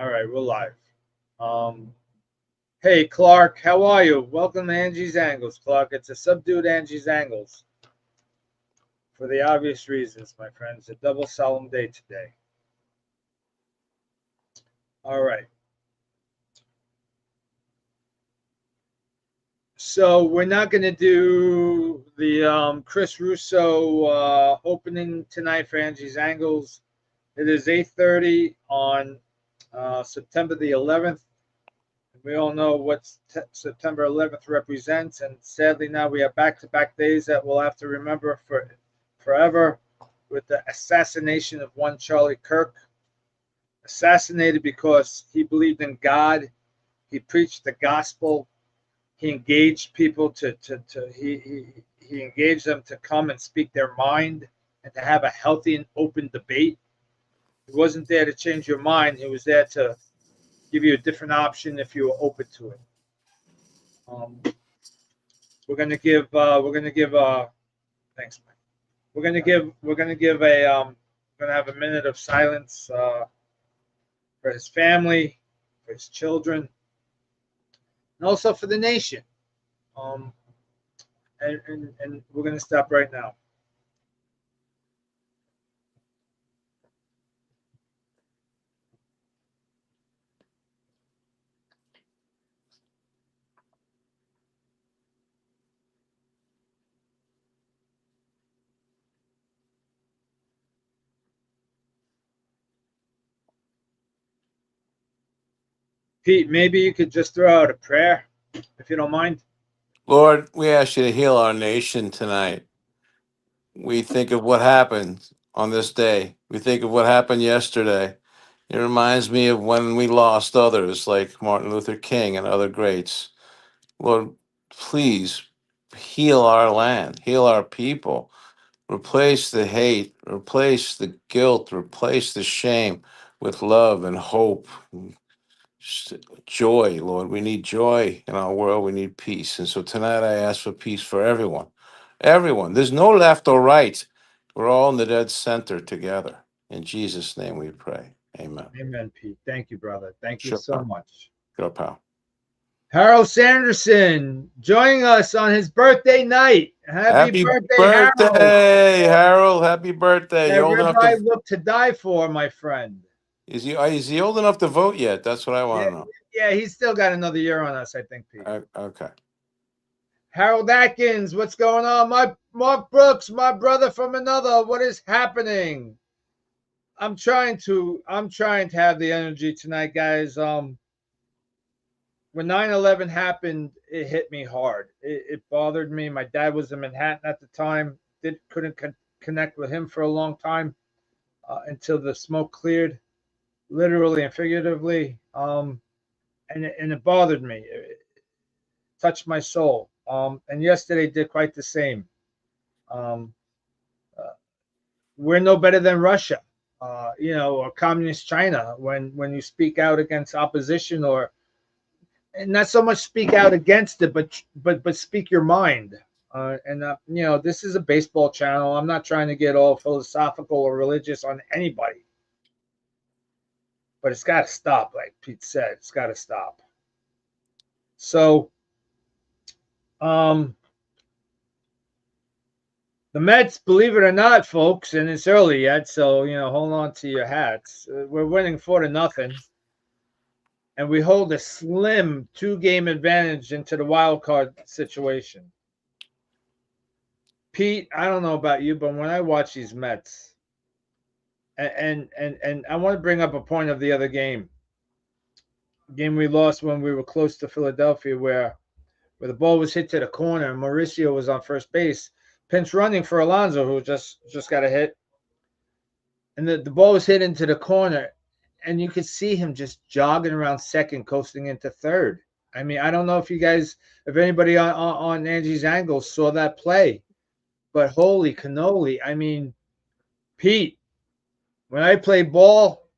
All right, we're live. Um, hey, Clark, how are you? Welcome to Angie's Angles, Clark. It's a subdued Angie's Angles for the obvious reasons, my friends. A double solemn day today. All right. So we're not going to do the Chris Russo opening tonight for Angie's Angles. It is 8:30 on September the 11th. We all know what September 11th represents, and sadly now we have back-to-back days that we'll have to remember for forever, with the assassination of one Charlie Kirk, assassinated because he believed in God, he preached the gospel, he engaged people he engaged them to come and speak their mind and to have a healthy and open debate. He wasn't there to change your mind. He was there to give you a different option if you were open to it. Thanks, Mike. We're gonna have a minute of silence for his family, for his children, and also for the nation. Um, and we're gonna stop right now. Pete, maybe you could just throw out a prayer, if you don't mind. Lord, we ask you to heal our nation tonight. We think of what happened on this day. We think of what happened yesterday. It reminds me of when we lost others like Martin Luther King and other greats. Lord, please heal our land, heal our people, replace the hate, replace the guilt, replace the shame with love and hope. Joy, Lord. We need joy in our world. We need peace. And so tonight I ask for peace for everyone. Everyone. There's no left or right. We're all in the dead center together. In Jesus' name we pray. Amen. Amen, Pete. Thank you, brother. Thank you Sure, so pal. much. Sure, pal. Harold Sanderson joining us on his birthday night. Happy Happy birthday, Harold. birthday, Harold. Happy birthday. That You're old enough ribeye to looked to die for, my friend. is he old enough to vote yet? That's what I Yeah, want to know. yeah, he's still got another year on us, I think, Pete. Okay. Harold Atkins, what's going on? My Mark Brooks, my brother from another. What is happening? I'm trying to have the energy tonight, guys. When 9/11 happened, it hit me hard. It bothered me. My dad was in Manhattan at the time. Couldn't connect with him for a long time until the smoke cleared, literally and figuratively. And it bothered me. It touched my soul. And yesterday did quite the same. Um, uh, we're no better than Russia, or communist China. When you speak out against opposition, or and not so much speak out against it, but speak your mind. And this is a baseball channel. I'm not trying to get all philosophical or religious on anybody, but it's got to stop. Like Pete said, it's got to stop. So, um, the Mets, believe it or not, folks, and it's early yet, so hold on to your hats. We're winning 4-0, and we hold a slim 2-game advantage into the wild card situation. Pete, I don't know about you, but when I watch these Mets, and I want to bring up a point of the other game we lost when we were close to Philadelphia, where the ball was hit to the corner and Mauricio was on first base, pinch running for Alonso, who just got a hit, and the ball was hit into the corner, and you could see him just jogging around second, coasting into third. I mean, I don't know if anybody on Angie's Angles saw that play, but holy cannoli! I mean, Pete, when I played ball,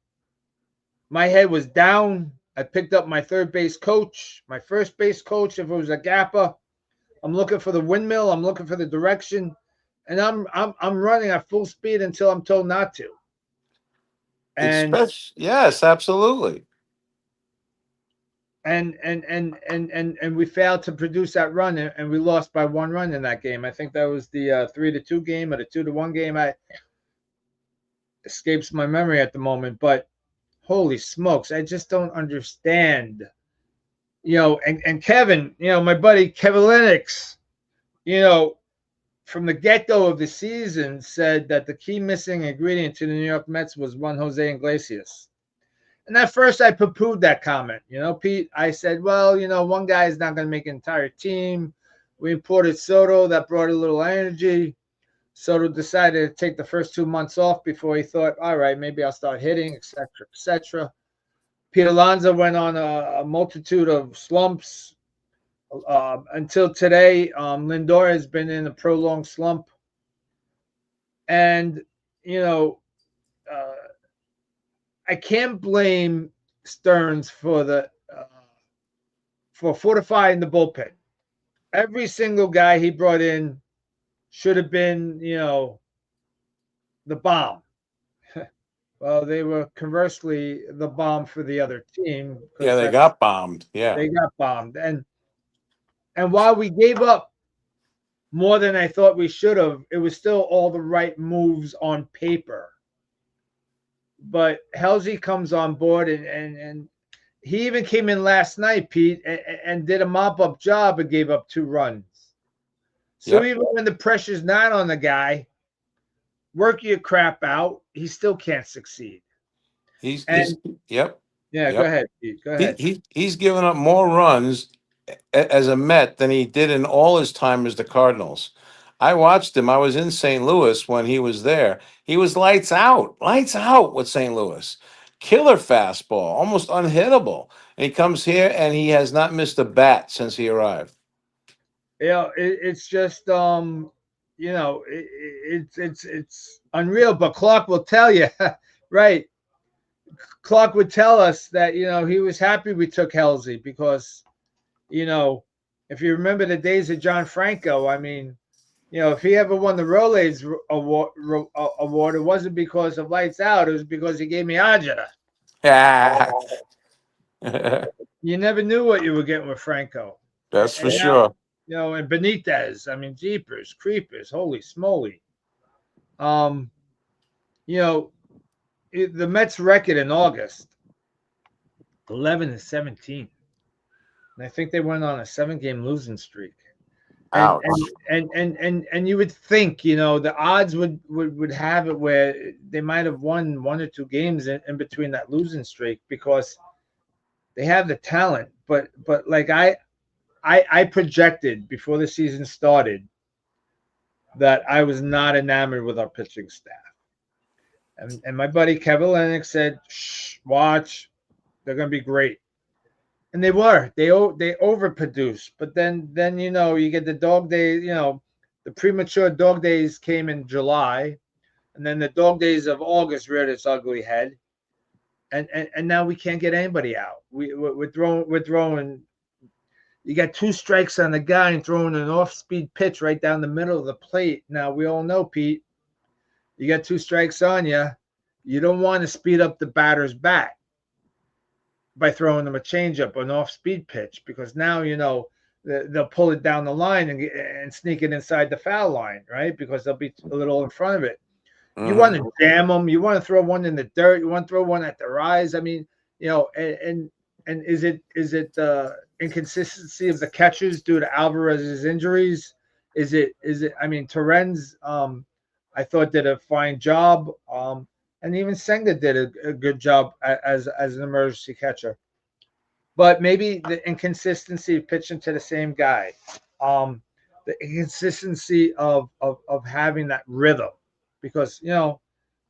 my head was down. I picked up my third base coach, my first base coach, if it was a gapper. I'm looking for the windmill. I'm looking for the direction, and I'm running at full speed until I'm told not to. And Yes, absolutely. and we failed to produce that run, and we lost by 1 run in that game. I think that was the 3-2 game or the 2-1 game. I escapes my memory at the moment, but holy smokes, I just don't understand. And Kevin, my buddy Kevin Lennox, you know, from the get-go of the season said that the key missing ingredient to the New York Mets was one Jose Iglesias. And at first I poo-pooed that comment. Pete, I said, well, one guy is not going to make an entire team. We imported Soto. That brought a little energy. Soto decided to take the first 2 months off before he thought, all right, maybe I'll start hitting, et cetera, et cetera. Pete Alonso went on a multitude of slumps until today. Lindor has been in a prolonged slump. And, you know, uh, I can't blame Stearns for fortifying the bullpen. Every single guy he brought in should have been, the bomb. Well, they were conversely the bomb for the other team Yeah, because they got bombed. Yeah. they got bombed. And while we gave up more than I thought we should have, it was still all the right moves on paper. But Halsey comes on board, and he even came in last night, Pete, and did a mop-up job and gave up 2 runs. So Yep. even when the pressure's not on the guy, work your crap out, he still can't succeed. He's And yep. yeah, go Yep. ahead, Pete. Go He, ahead. he he's given up more runs as a Met than he did in all his time as the Cardinals. I watched him. I was in St. Louis when he was there. He was lights out with St. Louis. Killer fastball, almost unhittable. And he comes here and he has not missed a bat since he arrived. It's just it's unreal. But Clark will tell you, right? Clark would tell us that he was happy we took Halsey because if you remember the days of John Franco, I mean, if he ever won the Rolaids award, it wasn't because of Lights Out. It was because he gave me Ajita. You never knew what you were getting with Franco. That's for And now, sure. and Benitez, I mean, jeepers, creepers, holy smoly. Um, the Mets record in August, 11-17. And I think they went on a 7-game losing streak. And Ouch. and you would think, the odds would have it where they might have won 1 or 2 games in between that losing streak because they have the talent. But like I projected before the season started that I was not enamored with our pitching staff. And my buddy Kevin Lennox said, shh, watch, they're going to be great. And they were. They overproduced. But then you get the dog days, the premature dog days came in July. And then the dog days of August reared its ugly head. And now we can't get anybody out. We're throwing you got 2 strikes on the guy and throwing an off-speed pitch right down the middle of the plate. Now, we all know, Pete, you got 2 strikes on you. You don't want to speed up the batter's bat by throwing them a changeup, an off-speed pitch, because now, they'll pull it down the line and sneak it inside the foul line, right? Because they'll be a little in front of it. You want to jam them. You want to throw one in the dirt. You want to throw one at the rise. I mean, and is it inconsistency of the catchers due to Alvarez's injuries? Is it? I mean, Torrens, I thought did a fine job, and even Senga did a good job as an emergency catcher. But maybe the inconsistency of pitching to the same guy, the inconsistency of having that rhythm, because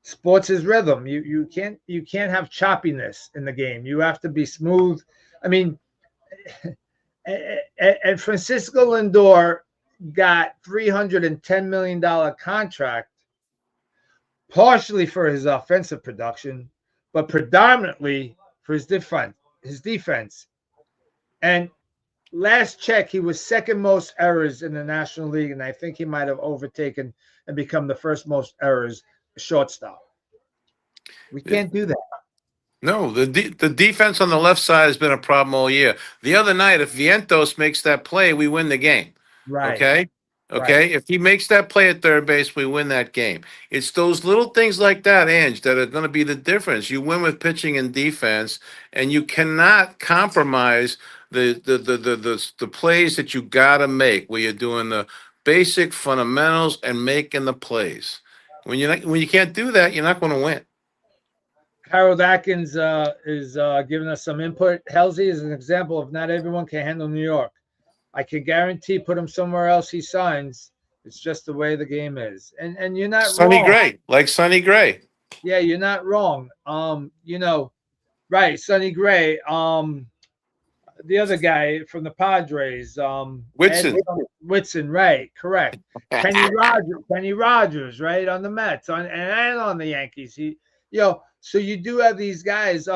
sports is rhythm. You can't have choppiness in the game. You have to be smooth. I mean, and Francisco Lindor got $310 million contract, partially for his offensive production, but predominantly for his defense. And last check, he was second most errors in the National League, and I think he might have overtaken and become the first most errors shortstop. We can't do that. No, the defense on the left side has been a problem all year. The other night, if Vientos makes that play, we win the game. Right, Okay? right. Okay? If he makes that play at third base, we win that game. It's those little things like that, Ange, that are going to be the difference. You win with pitching and defense, and you cannot compromise the plays that you got to make where you're doing the basic fundamentals and making the plays. When you can't do that, you're not going to win. Harold Atkins is giving us some input. Halsey is an example of not everyone can handle New York. I can guarantee put him somewhere else he signs. It's just the way the game is. And you're not Sonny wrong. Gray, like Sonny Gray. Yeah, you're not wrong. Right, Sonny Gray. The other guy from the Padres, Ed Whitson. Whitson, right? Correct. Kenny Rogers, right, on the Mets, and on the Yankees. So you do have these guys.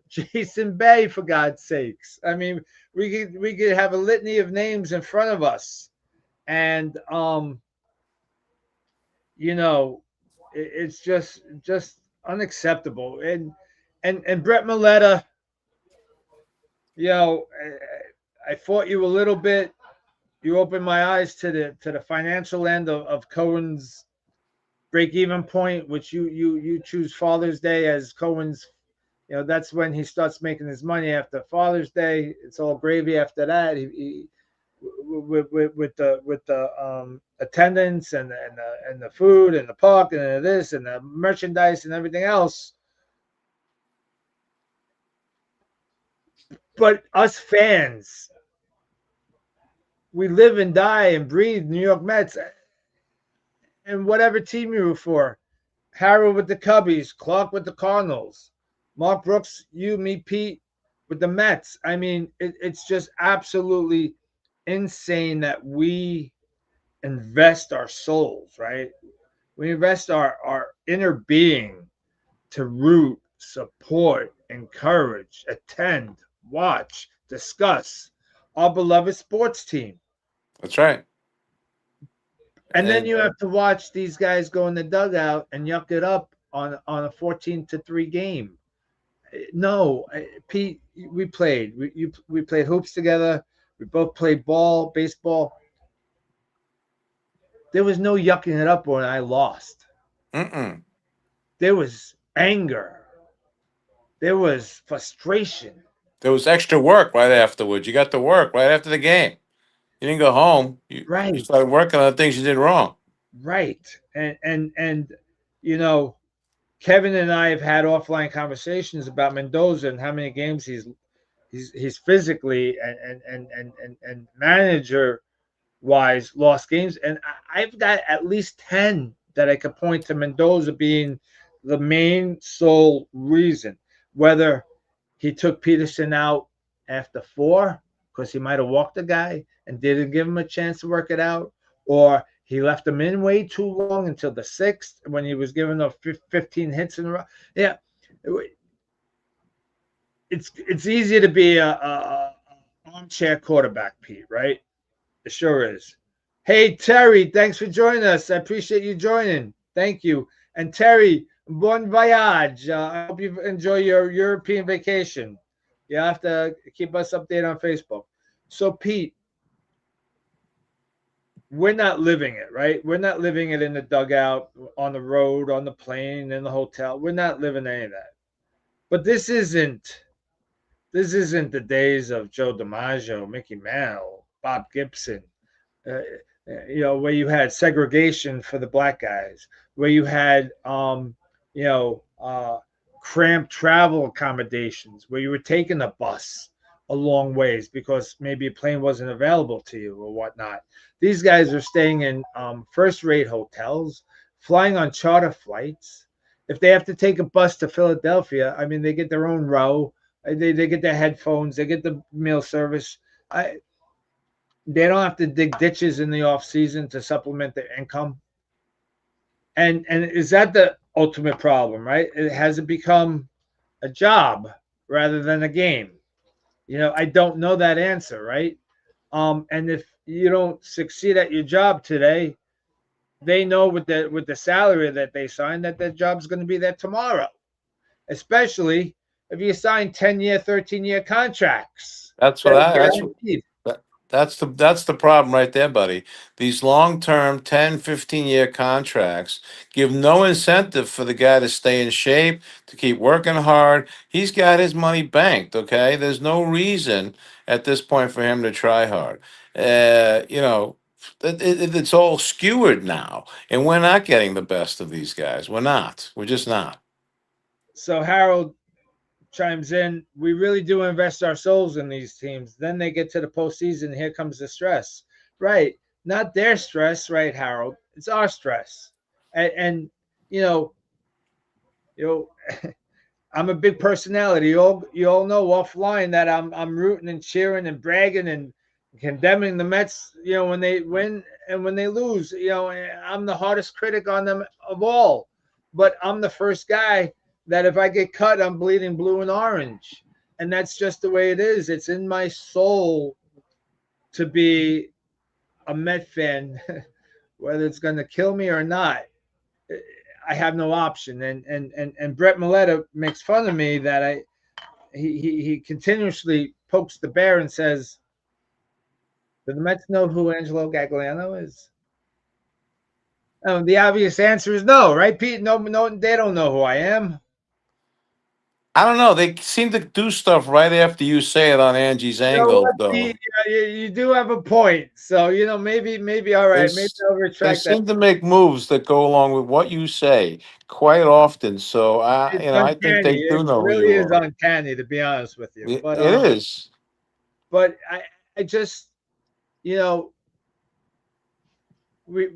Jason Bay, for God's sakes. I mean, we could have a litany of names in front of us, and it's just unacceptable. And Brett Milletta, you know, I fought you a little bit. You opened my eyes to the financial end of Cohen's break even point, which you choose Father's Day as Cohen's. That's when he starts making his money after Father's Day. It's all gravy after that. He with the attendance and the food and the park and this and the merchandise and everything else. But us fans, we live and die and breathe New York Mets and whatever team you root for. Harold with the Cubbies, Clark with the Cardinals, Mark Brooks, you, me, Pete with the Mets. I mean, it's just absolutely insane that we invest our souls, right? We invest our inner being to root, support, encourage, attend, watch, discuss our beloved sports team. That's right. And then you have to watch these guys go in the dugout and yuck it up on a 14-3 game. No, Pete, we played. We played hoops together. We both played ball, baseball. There was no yucking it up when I lost. Mm-mm. There was anger. There was frustration. There was extra work right afterwards. You got to work right after the game. You didn't go home. You Right, started working on the things you did wrong. right. And Kevin and I have had offline conversations about Mendoza and how many games he's physically and manager wise lost games, and I've got at least 10 that I could point to Mendoza being the main sole reason. Whether he took Peterson out after 4 because he might have walked the guy and didn't give him a chance to work it out, or he left him in way too long until the 6th when he was giving up 15 hits in a row. Yeah, it's easy to be a armchair quarterback, Pete, right? It sure is. Hey, Terry, thanks for joining us. I appreciate you joining. Thank you. And Terry, bon voyage. I hope you enjoy your European vacation. You have to keep us updated on Facebook. So, Pete, we're not living it, right? We're not living it in the dugout, on the road, on the plane, in the hotel. We're not living any of that. But this isn't the days of Joe DiMaggio, Mickey Mantle, Bob Gibson, uh, where you had segregation for the black guys, where you had, cramped travel accommodations, where you were taking a bus a long ways because maybe a plane wasn't available to you or whatnot. These guys are staying in first-rate hotels, flying on charter flights. If they have to take a bus to Philadelphia, I mean, they get their own row. They get their headphones. They get the meal service. They don't have to dig ditches in the off season to supplement their income. And is that the ultimate problem, right? It has it become a job rather than a game. I don't know that answer, right? And if you don't succeed at your job today, they know with the salary that they signed that their job's going to be there tomorrow. especially if you sign 10-year, 13-year contracts That's that what are I. guaranteed. That, that's the problem right there, buddy. These long-term 10, 15-year contracts give no incentive for the guy to stay in shape, to keep working hard. He's got his money banked, okay? There's no reason at this point for him to try hard. You know, it's all skewered now, and we're not getting the best of these guys. We're not. We're just not. So Harold chimes in, we really do invest our souls in these teams. Then they get to the postseason. Here comes the stress. Right. Not their stress, right, Harold? It's our stress. And you know, you know, I'm a big personality. You all know offline that I'm rooting and cheering and bragging and condemning the Mets. When they win and when they lose. I'm the hardest critic on them of all. But I'm the first guy that if I get cut, I'm bleeding blue and orange, and that's just the way it is. It's in my soul to be a Met fan, whether it's going to kill me or not. I have no option. And Brett Milletta makes fun of me that he continuously pokes the bear and says, "Do the Mets know who Angelo Gagliano is?" The obvious answer is no, right, Pete? No, no, they don't know who I am. I don't know. They seem to do stuff right after you say it on Angie's You know angle, what, Pete? though. You do have a point. So maybe all They right. Maybe s- I'll they retract that. seem to make moves that go along with what you say quite often. So It's I think uncanny. they do It know who really you is are. uncanny, to be honest with you. It But is. I just you know we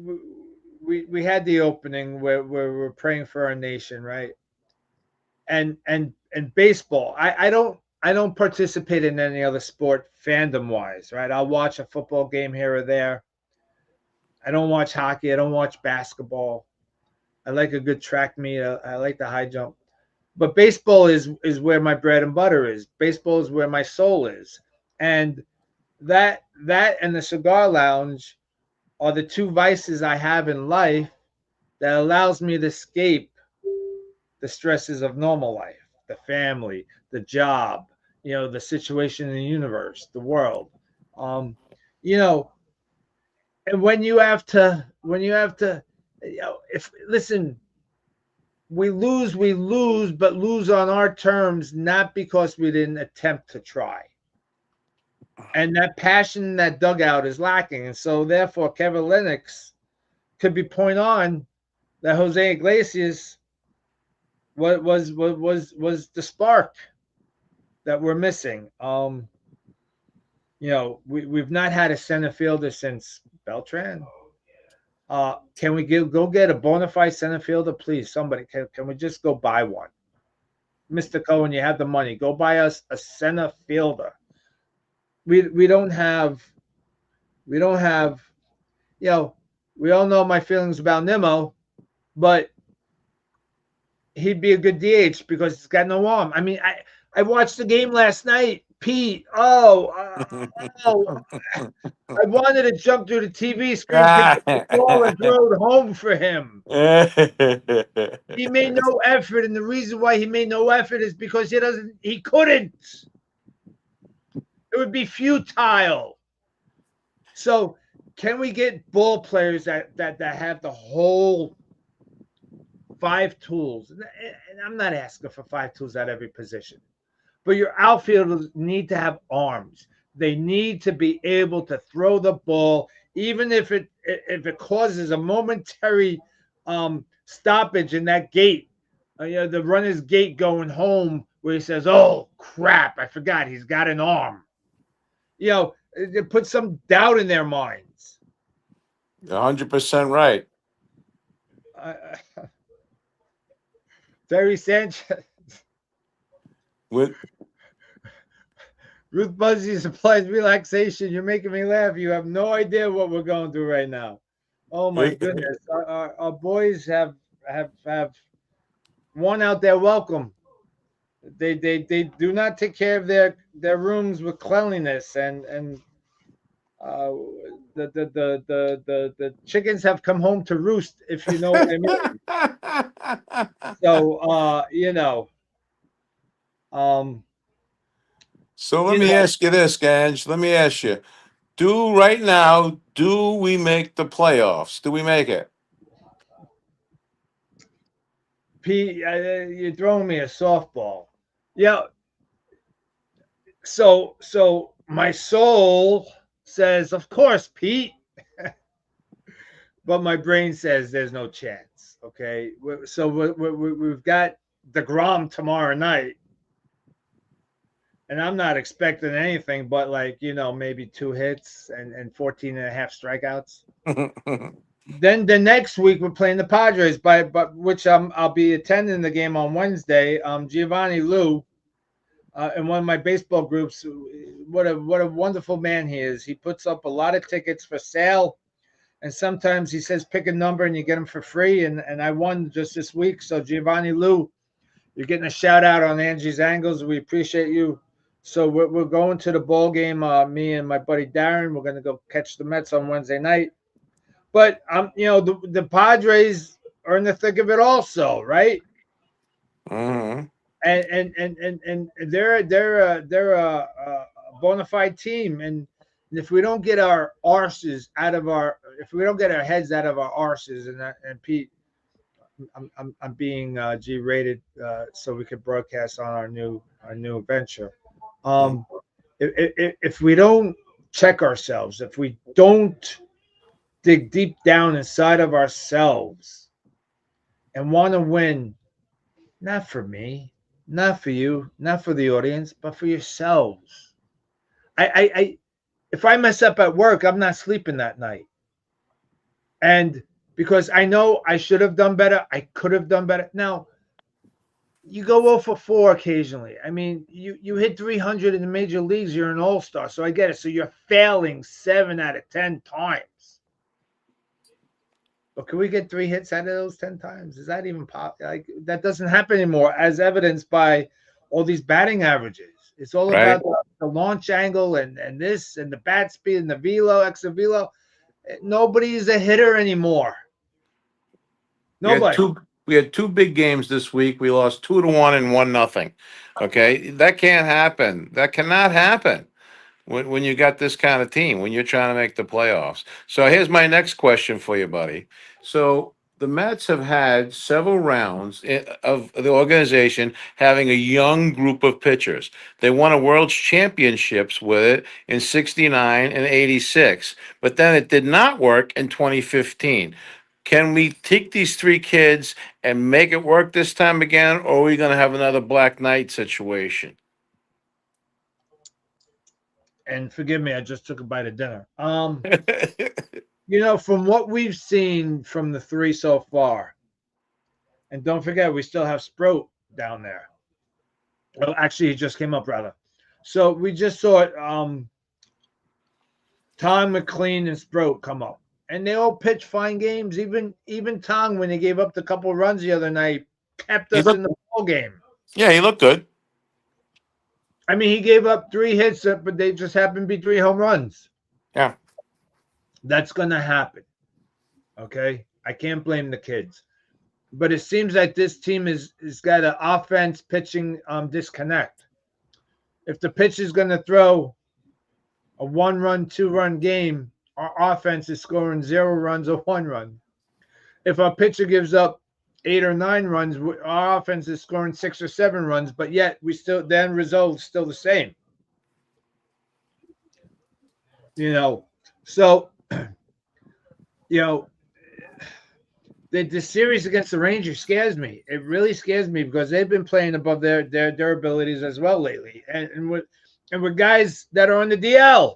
we had the opening where we're praying for our nation, right? And baseball. I don't participate in any other sport fandom wise, right? I'll watch a football game here or there. I don't watch hockey. I don't watch basketball. I like a good track meet. I like the high jump. But baseball is where my bread and butter is. Baseball is where my soul is. And that and the cigar lounge are the two vices I have in life that allows me to escape the stresses of normal life, the family, the job, the situation in the universe, the world. Um, you know, and when you have to, if listen, we lose, but lose on our terms, not because we didn't attempt to try. And that passion in that dugout is lacking. And so therefore Kevin Lennox could be point on that Jose Iglesias was the spark that we're missing. We've not had a center fielder since Beltran. Can we go get a bona fide center fielder, please? Somebody, can we just go buy one? Mr. Cohen, you have the money. Go buy us a center fielder. We don't have we don't have you know we all know my feelings about Nimmo, but he'd be a good DH because he's got no arm. I mean, I watched the game last night, Pete. Oh, I wanted to jump through the TV screen, pick up the ball, and throw it home for him. He made no effort, and the reason why he made no effort is because he couldn't. It would be futile. So, can we get ball players that have the whole five tools? And I'm not asking for five tools at every position, but your outfielders need to have arms. They need to be able to throw the ball, even if it causes a momentary stoppage in that gate. The runner's gate going home, where he says, "Oh crap, I forgot he's got an arm." It puts some doubt in their minds. 100% right. Uh, Terry Sanchez, With Ruth Buzzy supplies relaxation. You're making me laugh. You have no idea what we're going through right now. Oh my goodness, our boys have worn out their welcome. They do not take care of their rooms with cleanliness, and uh, the chickens have come home to roost, if you know what I mean. So Um, So let you me know, ask you this, Ganj. Let me ask you. Do right now, do we make the playoffs? Do we make it? Pete, you're throwing me a softball. Yeah. So my soul says, of course, Pete, but my brain says there's no chance. Okay. So we've got the Grom tomorrow night, and I'm not expecting anything but, like, maybe 2 hits and 14 and a half strikeouts. Then the next week we're playing the Padres, but which I'll be attending the game on Wednesday. Giovanni Lou, in one of my baseball groups, what a wonderful man he is. He puts up a lot of tickets for sale, and sometimes he says pick a number and you get them for free. And I won just this week. So Giovanni Lou, you're getting a shout out on Angie's Angles. We appreciate you. So we're going to the ball game. Me and my buddy Darren, we're gonna go catch the Mets on Wednesday night. But the Padres are in the thick of it also, right? Hmm. And they're a bona fide team. And if we don't get our arses out of our, if we don't get our heads out of our arses, and Pete, I'm being G rated, so we could broadcast on our new venture. Um, if we don't check ourselves, if we don't dig deep down inside of ourselves and want to win, not for me, not for you, not for the audience, but for yourselves. I if I mess up at work, I'm not sleeping that night. And because I know I should have done better, I could have done better. Now, you go 0 for 4 occasionally. I mean, you hit 300 in the major leagues, you're an all-star. So I get it. So you're failing 7 out of 10 times. But can we get 3 hits out of those 10 times? Is that even possible? Like, that doesn't happen anymore, as evidenced by all these batting averages. It's all Right? about the launch angle and this and the bat speed and the velo, extra velo. Nobody is a hitter anymore. We had Nobody. two. We had two big games this week. We lost 2-1 and 1-0. Okay, that can't happen. That cannot happen when you got this kind of team, when you're trying to make the playoffs. So here's my next question for you, buddy. So the Mets have had several rounds of the organization having a young group of pitchers. They won a World Championships with it in 69 and 86, but then it did not work in 2015. Can we take these three kids and make it work this time again, or are we going to have another Black Knight situation? And forgive me, I just took a bite of dinner. From what we've seen from the three so far, and don't forget, we still have Sprout down there. Well, actually, he just came up, rather. So we just saw it. Tom McLean and Sprout come up, and they all pitch fine games. Even Tong, when he gave up the couple runs the other night, kept He us looked, in the ball game. yeah, he looked good. I mean, he gave up 3 hits, but they just happened to be 3 home runs. Yeah. That's going to happen. Okay, I can't blame the kids, but it seems like this team is got an offense pitching disconnect. If the pitch is going to throw a 1 run, 2 run game, our offense is scoring 0 runs or 1 run. If our pitcher gives up 8 or 9 runs, our offense is scoring 6 or 7 runs, but yet we still, the end result is still the same. You know, so you know the series against the Rangers scares me. It really scares me because they've been playing above their abilities as well lately, and with guys that are on the DL.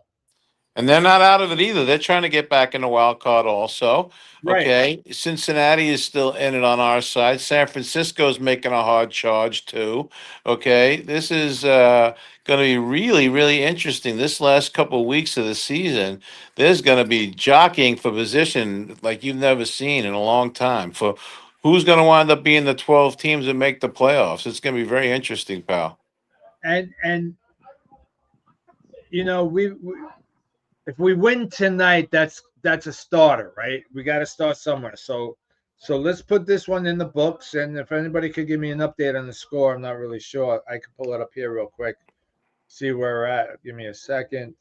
And they're not out of it either. They're trying to get back in the wild card also. Right. Okay. Cincinnati is still in it on our side. San Francisco's making a hard charge too. Okay. This is going to be really, really interesting. This last couple of weeks of the season, there's going to be jockeying for position like you've never seen in a long time for who's going to wind up being the 12 teams that make the playoffs. It's going to be very interesting, pal. And we if we win tonight, that's a starter, right? We got to start somewhere. So So let's put this one in the books, and if anybody could give me an update on the score, I'm not really sure. I could pull it up here real quick, see where we're at. Give me a second,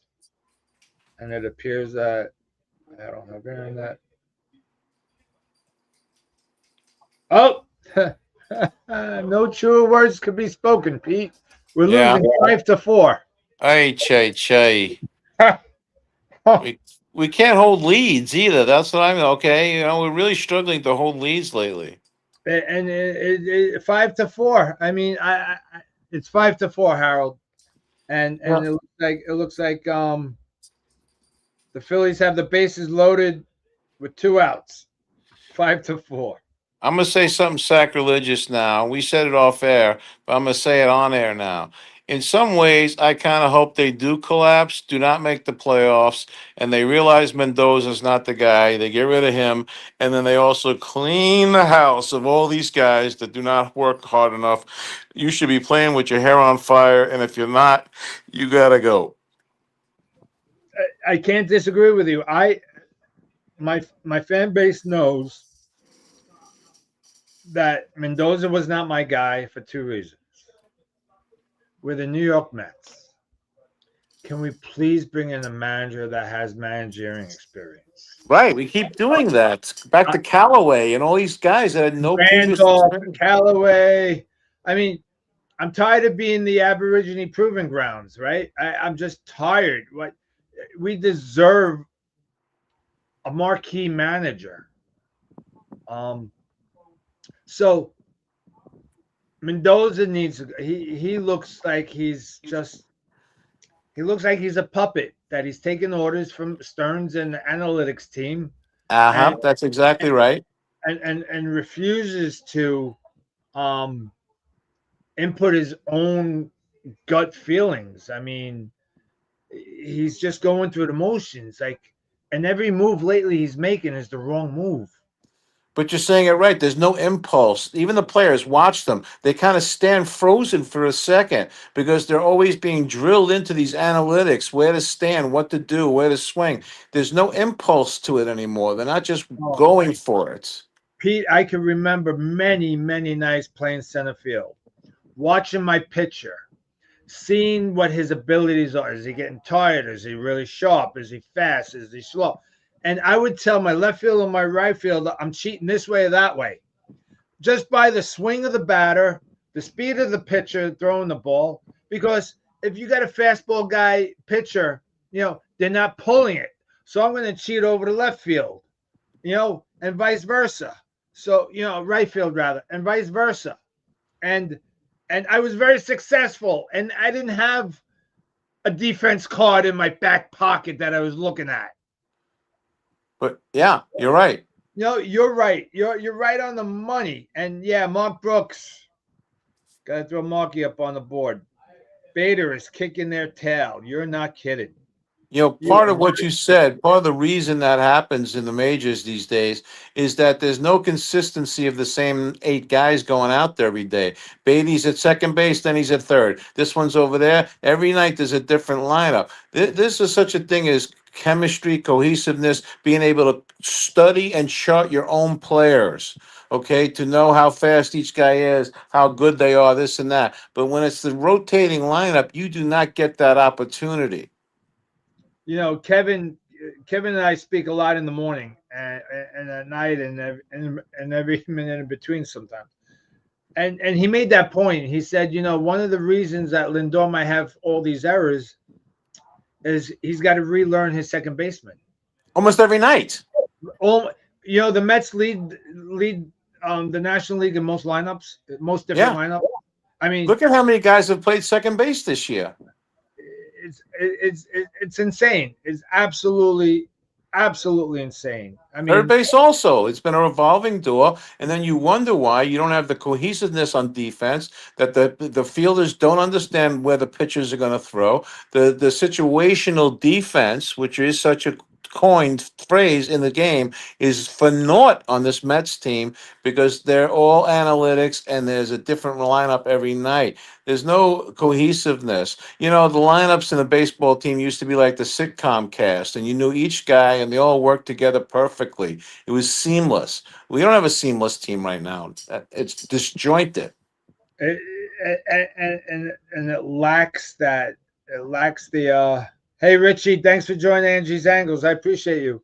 and it appears that I don't have internet. Oh, no truer words could be spoken, Pete. We're Yeah. losing 5-4. Ay, chay. Oh, We can't hold leads either. That's what I'm okay. We're really struggling to hold leads lately. and 5-4. I mean, it's 5-4, Harold, and Yeah. it looks like the Phillies have the bases loaded with 2 outs. 5-4. I'm gonna say something sacrilegious now. We said it off air, but I'm gonna say it on air now. In some ways, I kind of hope they do collapse, do not make the playoffs, and they realize Mendoza's not the guy. They get rid of him, and then they also clean the house of all these guys that do not work hard enough. You should be playing with your hair on fire, and if you're not, you gotta go. I can't disagree with you. My fan base knows that Mendoza was not my guy for 2 reasons. We're the New York Mets. Can we please bring in a manager that has managerial experience? Right, we keep doing that. Back to Callaway and all these guys that had no previous Randolph, experience. Callaway. I mean, I'm tired of being the Aborigine proving grounds, right? I'm just tired. What we deserve a marquee manager. Um, so Mendoza needs. He looks like he's just. He looks like he's a puppet that he's taking orders from Stearns and the analytics team, Uh and huh. That's exactly right. and refuses to um, input his own gut feelings. I mean, he's just going through the motions. Like, and every move lately he's making is the wrong move. But you're saying it right. There's no impulse. Even the players watch them. They kind of stand frozen for a second because they're always being drilled into these analytics, where to stand, what to do, where to swing. There's no impulse to it anymore. They're not just Oh, going for it. Pete, I can remember many nights playing center field, watching my pitcher, seeing what his abilities are. Is he getting tired? Is he really sharp? Is he fast? Is he slow? And I would tell my left field and my right field, I'm cheating this way or that way, just by the swing of the batter, the speed of the pitcher throwing the ball. Because if you got a fastball guy pitcher, they're not pulling it. So I'm going to cheat over the left field, and vice versa. So, right field rather, and vice versa. And I was very successful, and I didn't have a defense card in my back pocket that I was looking at. But yeah, you're right. You're right. You're right on the money. And yeah, Mark Brooks, gotta throw Marky up on the board. Bader is kicking their tail. You're not kidding. You Part are of what right. you said, part of the reason that happens in the majors these days is that there's no consistency of the same eight guys going out there every day. Beatty's at second base, then he's at third. This one's over there. Every night there's a different lineup. This is such a thing as chemistry, cohesiveness, being able to study and chart your own players. Okay, to know how fast each guy is, how good they are, this and that. But when it's the rotating lineup, you do not get that opportunity. Kevin and I speak a lot in the morning and at night and every minute in between sometimes. And he made that point. He said, one of the reasons that Lindor might have all these errors is he's got to relearn his second baseman. Almost every night. Oh, the Mets lead the National League in most lineups, most different Yeah. lineups. I mean, Look at how many guys have played second base this year. it's insane. It's absolutely insane. I Third mean, base also. It's been a revolving door, and then you wonder why you don't have the cohesiveness on defense. That the fielders don't understand where the pitchers are going to throw. The situational defense, which is such a coined phrase in the game is for naught on this Mets team because they're all analytics and there's a different lineup every night. There's no cohesiveness. You know, the lineups in the baseball team used to be like the sitcom cast, and you knew each guy and they all worked together perfectly. It was seamless. We don't have a seamless team right now. It's disjointed. It, and it lacks that. It lacks the. Hey Richie, thanks for joining Angie's Angles. I appreciate you.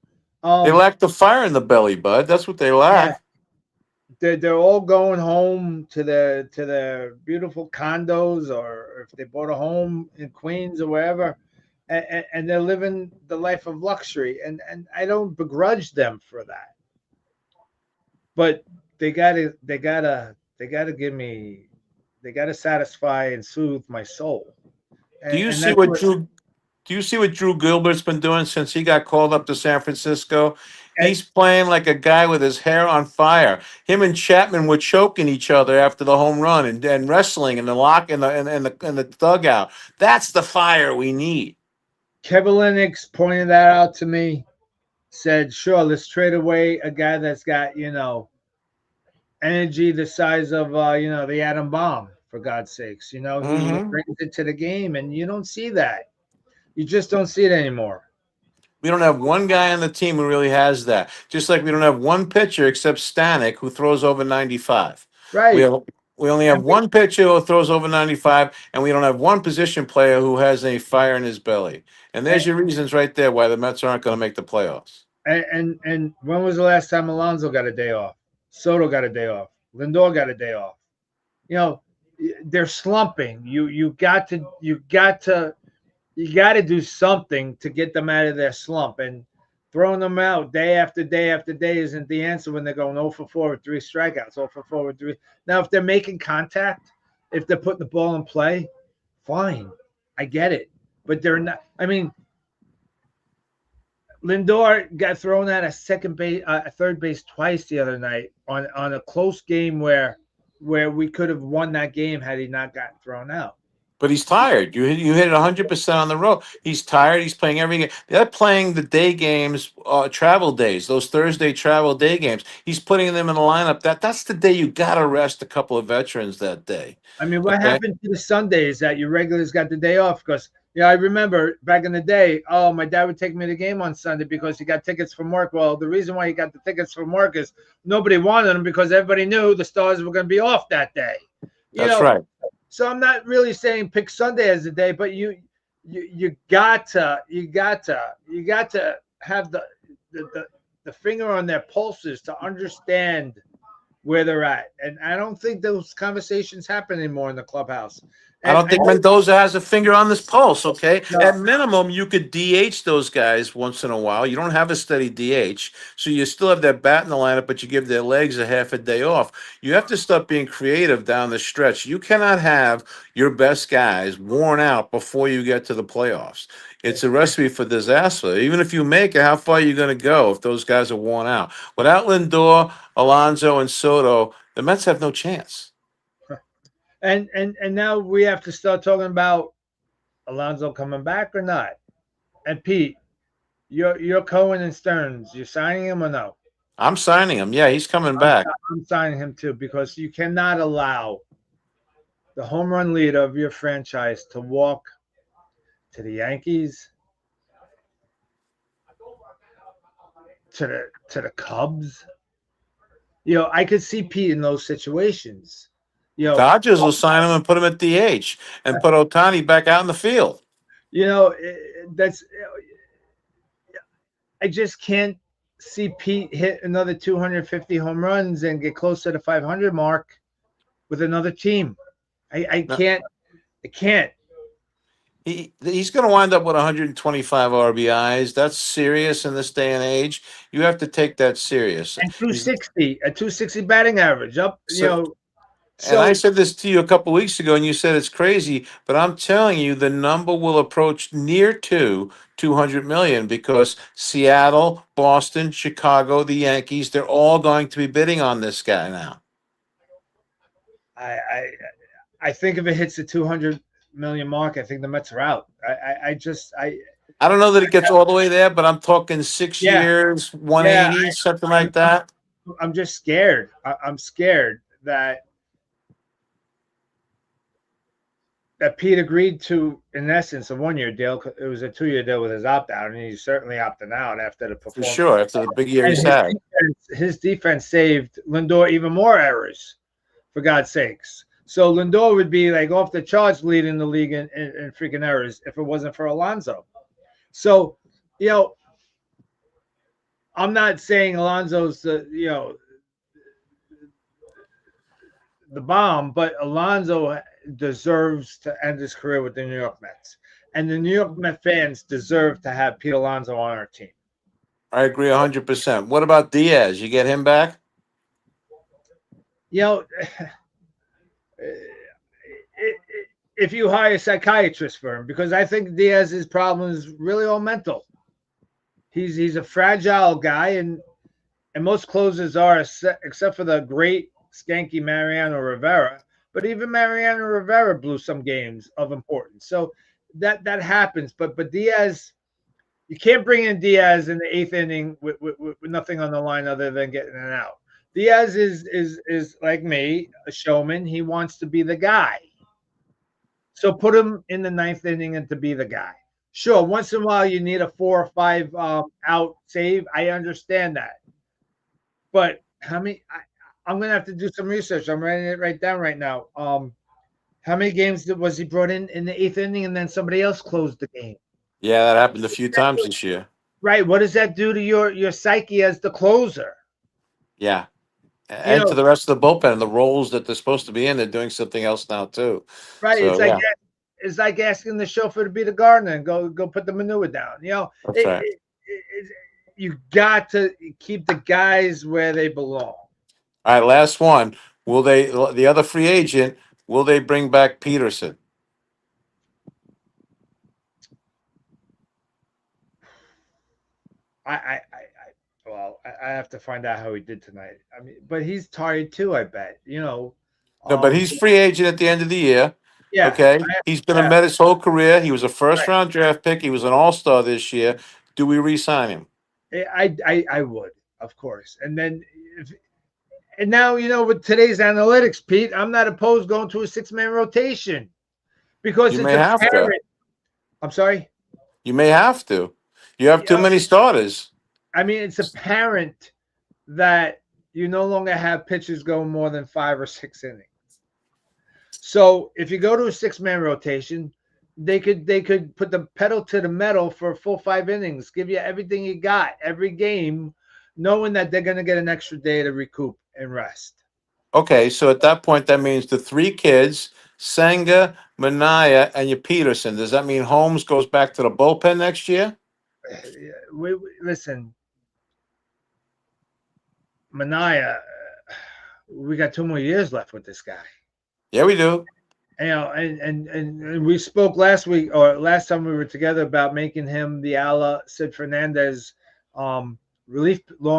They Um, lack the fire in the belly, bud. That's what they yeah, lack. they're all going home to their beautiful condos, or if they bought a home in Queens or wherever, and they're living the life of luxury. And I don't begrudge them for that, but they gotta give me, they gotta satisfy and soothe my soul, Do you and see that's what what. Drew? Do you see what Drew Gilbert's been doing since he got called up to San Francisco? And He's playing like a guy with his hair on fire. Him and Chapman were choking each other after the home run and wrestling in the lock in the dugout. That's the fire we need. Kevin Lennox pointed that out to me. Said, "Sure, let's trade away a guy that's got energy the size of the atom bomb. For God's sakes, he Hmm. brings it to the game, and you don't see that. You just don't see it anymore." We don't have one guy on the team who really has that. Just like we don't have one pitcher except Stanek who throws over 95. We Right. have we only have And we, one pitcher who throws over 95, and we don't have one position player who has any fire in his belly. And there's your reasons right there why the Mets aren't going to make the playoffs. and when was the last time Alonso got a day off? Soto got a day off. Lindor got a day off. You know, they're slumping. You got to do something to get them out of their slump. And throwing them out day after day after day isn't the answer when they're going 0 for 4 with 3 strikeouts, 0 for 4 with 3. Now, if they're making contact, if they're putting the ball in play, fine. I get it. But they're not. I mean, Lindor got thrown out of second base, third base twice the other night on a close game where we could have won that game had he not gotten thrown out. But he's tired. You hit it 100% on the road. He's tired. He's playing every game. They're playing the day games, travel days, those Thursday travel day games. He's putting them in the lineup. That's the day you got to rest a couple of veterans that day. I mean, what Okay. happened to the Sundays that your regulars got the day off? Because I remember back in the day, oh, my dad would take me to the game on Sunday because he got tickets from work. Well, the reason why he got the tickets from work is nobody wanted them because everybody knew the Stars were going to be off that day. You That's know, right. so I'm not really saying pick Sunday as a day, but you got to have the finger on their pulses to understand where they're at. And I don't think those conversations happen anymore in the clubhouse. I And don't I think Mendoza has a finger on this pulse, okay? no, At minimum, you could DH those guys once in a while. You don't have a steady DH, so you still have that bat in the lineup, but you give their legs a half a day off. You have to start being creative down the stretch. You cannot have your best guys worn out before you get to the playoffs. It's a recipe for disaster. Even if you make it, how far are you going to go if those guys are worn out? Without Lindor, Alonso, and Soto, the Mets have no chance. and now we have to start talking about Alonso coming back or not. And Pete, you're Cohen and Stearns. You signing him or no? I'm signing him. Yeah, he's coming I'm, back. I'm signing him too because you cannot allow the home run leader of your franchise to walk to the Yankees, to the Cubs. I could see Pete in those situations. You know, Dodgers will sign him and put him at DH and put Otani back out in the field. that's I just can't see Pete hit another 250 home runs and get close to the 500 mark with another team. I No, can't. I can't. he's going to wind up with 125 RBIs. That's serious in this day and age. You have to take that serious. And He's 260, a 260 batting average up. so. And I So said this to you a couple weeks ago, and you said it's crazy. But I'm telling you, the number will approach near to 200 million because Seattle, Boston, Chicago, the Yankees, they're all going to be bidding on this guy now. I I I think if it hits the 200 million mark, I think the Mets are out. I just I don't know that it gets all the way there, but I'm talking 6 Yeah, years, yeah. 180, something I'm like that. I'm just scared. I'm scared that Pete agreed to, in essence, a 1 year deal. It was a 2 year deal with his opt out, and he's certainly opting out after the For performance. sure. After the big year And he's had. his defense saved Lindor even more errors, for God's sakes. So Lindor would be like off the charts leading the league in freaking errors if it wasn't for Alonso. So, you know, I'm not saying Alonso's the bomb, but Alonso deserves to end his career with the New York Mets. And the New York Mets fans deserve to have Pete Alonso on our team. I agree 100%. What about Diaz? You get him back? You know, if you hire a psychiatrist for him, because I think Diaz's problem is really all mental. He's a fragile guy, and most closers are, except for the great skanky Mariano Rivera. But even Mariano Rivera blew some games of importance. So that happens. But Diaz, you can't bring in Diaz in the eighth inning with nothing on the line other than getting an out. Diaz is like me, a showman. He wants to be the guy. So put him in the ninth inning and to be the guy. Sure, once in a while you need a 4 or 5 out save. I understand that. But how many? I'm gonna have to do some research. I'm writing it right down right now. How many games was he brought in the eighth inning, and then somebody else closed the game? Yeah, that happened a few times this year. Right. What does that do to your psyche as the closer? Yeah. You And to know, the rest of the bullpen and the roles that they're supposed to be in, they're doing something else now too. right? So yeah, It's like asking the chauffeur to be the gardener and go put the manure down. that's right. You got to keep the guys where they belong. All right, last one. Will they the other free agent? Will they bring back Peterson? I have to find out how he did tonight. I mean, but he's tired too. I bet. No, but Um, he's free agent at the end of the year. yeah, Okay, he's been a yeah, Met his whole career. He was a first right. round draft pick. He was an All Star this year. Do we re-sign him? I would, of course. And then, and now with today's analytics, Pete, I'm not opposed going to a 6 man rotation because You it's may have to. apparent. I'm sorry. You may have to. You have too Yeah, many starters. I mean, it's apparent that you no longer have pitchers going more than 5 or 6 innings. So if you go to a 6 man rotation, they could put the pedal to the metal for a full 5 innings, give you everything you got every game, knowing that they're going to get an extra day to recoup and rest. Okay, so at that point, that means the three kids, Senga, Mania, and your Peterson. Does that mean Holmes goes back to the bullpen next year? Listen, Mania, we got 2 more years left with this guy. Yeah, we do. And we spoke last week or last time we were together about making him the a la Sid Fernandez long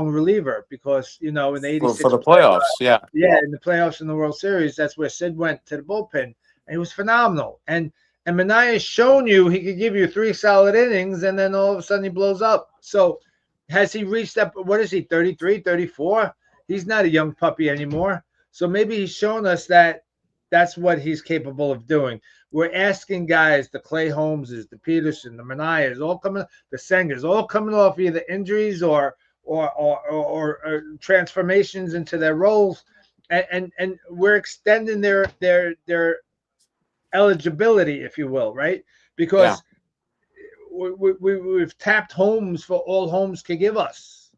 reliever because in the For '86 the playoffs. Yeah. yeah, in the playoffs in the World Series, that's where Sid went to the bullpen, and he was phenomenal. And Manaya's shown you he could give you 3 solid innings, and then all of a sudden he blows up. So has he reached that? What is he, 33, 34? He's not a young puppy anymore. So maybe he's shown us that that's what he's capable of doing. We're asking guys, the Clay Holmeses, the Peterson, the Manayas, all coming, the Sengers, all coming off either injuries or transformations into their roles, and we're extending their eligibility, if you will, right? Yeah. Because we've tapped Holmes for all Holmes could give us.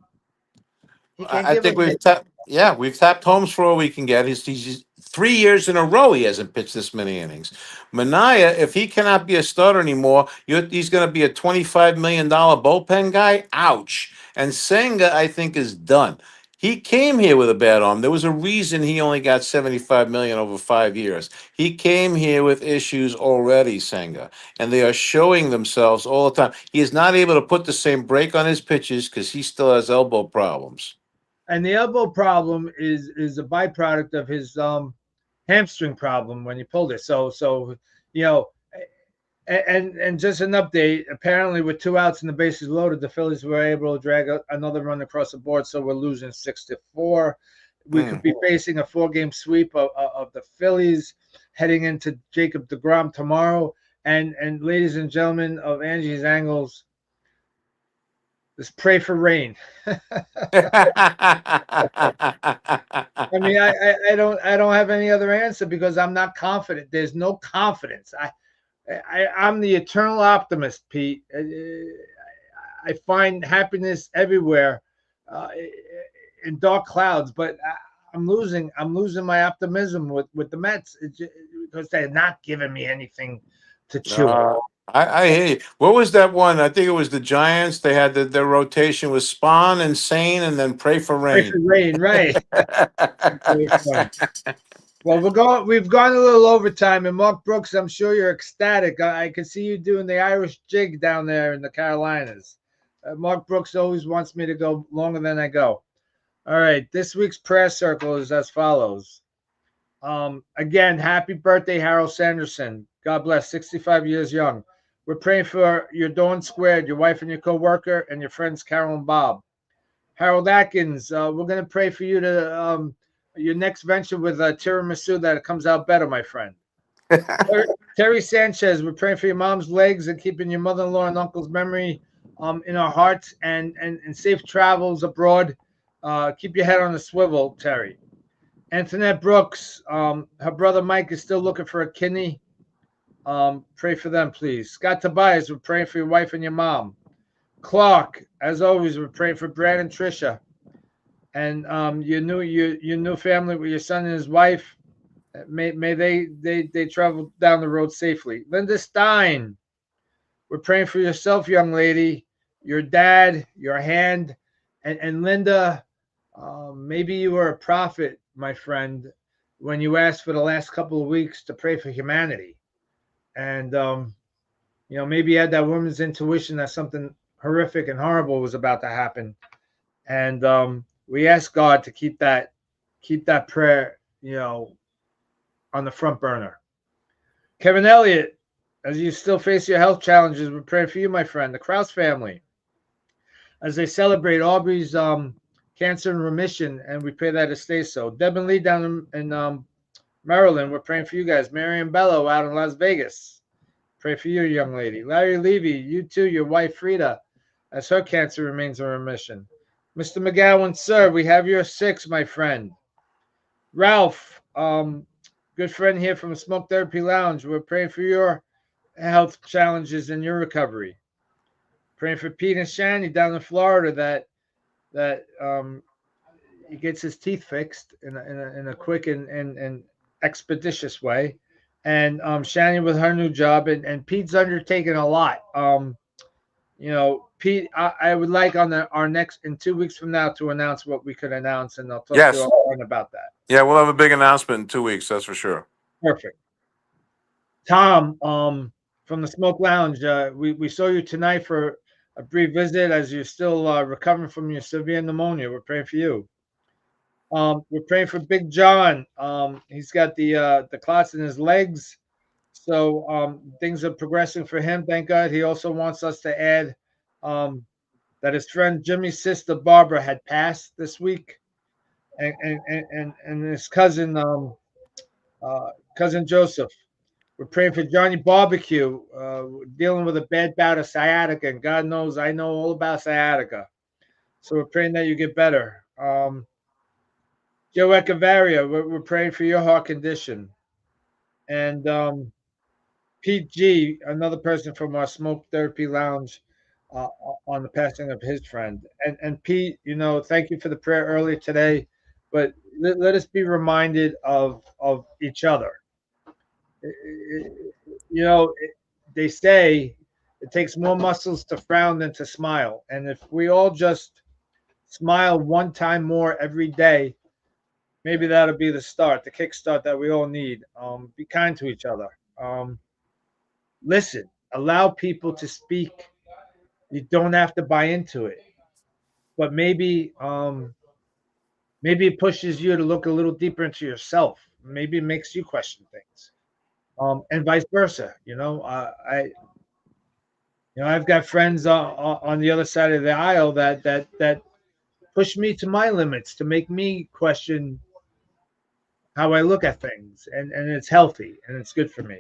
He can't I give us think we've it. tapped. Yeah, we've tapped Holmes for all we can get. He's 3 years in a row he hasn't pitched this many innings. Mania, if he cannot be a starter anymore, he's going to be a $25 million bullpen guy. Ouch. And Senga, I think, is done. He came here with a bad arm. There was a reason he only got 75 million over 5 years. He came here with issues already, Senga, and they are showing themselves all the time. He is not able to put the same break on his pitches because he still has elbow problems. And the elbow problem is a byproduct of his hamstring problem when he pulled it. So you know And just an update. Apparently, with 2 outs and the bases loaded, the Phillies were able to drag another run across the board, so we're losing 6-4. We could Mm. be facing a 4-game sweep of the Phillies heading into Jacob DeGrom tomorrow. And ladies and gentlemen of Angie's Angles, let's pray for rain. I mean, I don't have any other answer because I'm not confident. There's no confidence. I'm the eternal optimist, Pete. I find happiness everywhere, uh, in dark clouds. But I'm losing my optimism with the Mets because they're not giving me anything to chew on. Uh, I hear you. What was that one? I think it was the Giants. They had their rotation was Spawn and Sane, and then Pray for Pray for Rain. rain, right? Very fun. Well, we've gone a little overtime, and Mark Brooks, I'm sure you're ecstatic. I can see you doing the Irish jig down there in the Carolinas. Mark Brooks always wants me to go longer than I go. All right, this week's prayer circle is as follows. Again, happy birthday, Harold Sanderson. God bless, 65 years young. We're praying for your Dawn Squared, your wife and your co-worker, and your friends Carol and Bob. Harold Atkins, we're going to pray for you to your next venture with tiramisu that it comes out better, my friend. Terry Sanchez, we're praying for your mom's legs and keeping your mother-in-law and uncle's memory in our hearts and safe travels abroad. Keep your head on the swivel, Terry. Antoinette Brooks, her brother Mike is still looking for a kidney. Pray for them, please. Scott Tobias, we're praying for your wife and your mom. Clark, as always, we're praying for Brad and Trisha and your new family with your son and his wife. May they travel down the road safely. Linda Stein, we're praying for yourself, young lady, your dad, your hand, and Linda. Maybe you were a prophet, my friend, when you asked for the last couple of weeks to pray for humanity, and maybe you had that woman's intuition that something horrific and horrible was about to happen, and we ask God to keep that prayer, on the front burner. Kevin Elliott, as you still face your health challenges, we're praying for you, my friend. The Kraus family, as they celebrate Aubrey's cancer in remission, and we pray that it stays so. Deb and Lee down in Maryland, we're praying for you guys. Mary and Bello out in Las Vegas, pray for you, young lady. Larry Levy, you too, your wife Frida, as her cancer remains in remission. Mr. McGowan, sir, we have your 6, my friend. Ralph, good friend here from Smoke Therapy Lounge. We're praying for your health challenges and your recovery. Praying for Pete and Shani down in Florida that he gets his teeth fixed in a quick and expeditious way. And Shani with her new job, and Pete's undertaking a lot. Pete, I would like on our next in 2 weeks from now to announce what we could announce, and I'll talk to you Yes. all about that. Yeah, we'll have a big announcement in 2 weeks. That's for sure. Perfect. Tom, from the Smoke Lounge, we saw you tonight for a brief visit as you're still recovering from your severe pneumonia. We're praying for you. We're praying for Big John. He's got the clots in his legs, so things are progressing for him. Thank God. He also wants us to add that his friend Jimmy's sister Barbara had passed this week, and his cousin Joseph. We're praying for Johnny Barbecue, dealing with a bad bout of sciatica, and God knows I know all about sciatica. So we're praying that you get better. Joe Echevarria, we're praying for your heart condition. And Pete G, another person from our Smoke Therapy Lounge, on the passing of his friend. And Pete, thank you for the prayer earlier today, but let us be reminded of each other. You know, they say it takes more muscles to frown than to smile. And if we all just smile one time more every day, maybe that'll be the start, the kickstart that we all need. Be kind to each other. Listen, allow people to speak. You don't have to buy into it, but maybe it pushes you to look a little deeper into yourself. Maybe it makes you question things. and vice versa. I've got friends on the other side of the aisle that push me to my limits to make me question how I look at things, and it's healthy and it's good for me.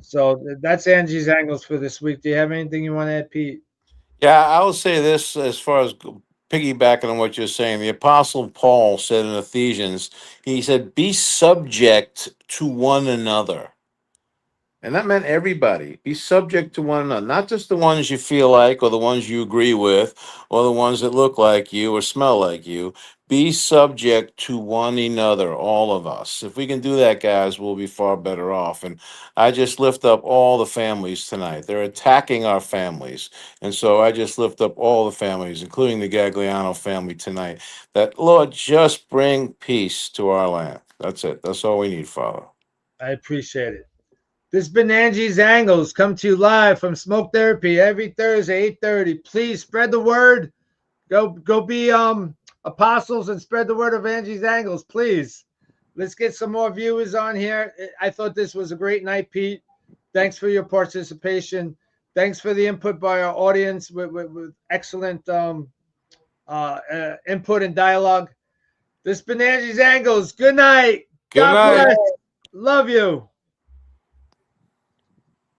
So that's Angie's angles for this week. Do you have anything you want to add, Pete? Yeah, I will say this as far as piggybacking on what you're saying. The Apostle Paul said in Ephesians, he said, "Be subject to one another." And that meant everybody. Be subject to one another, not just the ones you feel like or the ones you agree with or the ones that look like you or smell like you. Be subject to one another, all of us. If we can do that, guys, we'll be far better off. And I just lift up all the families tonight. They're attacking our families. And so I just lift up all the families, including the Gagliano family tonight, that Lord, just bring peace to our land. That's it. That's all we need, Father. I appreciate it. This has been Angie's Angles, come to you live from Smoke Therapy every Thursday, 8:30. Please spread the word. Go be apostles and spread the word of Angie's Angles, please. Let's get some more viewers on here. I thought this was a great night, Pete. Thanks for your participation. Thanks for the input by our audience with excellent input and dialogue. This has been Angie's Angles. Good night. Good God night. bless. Love you.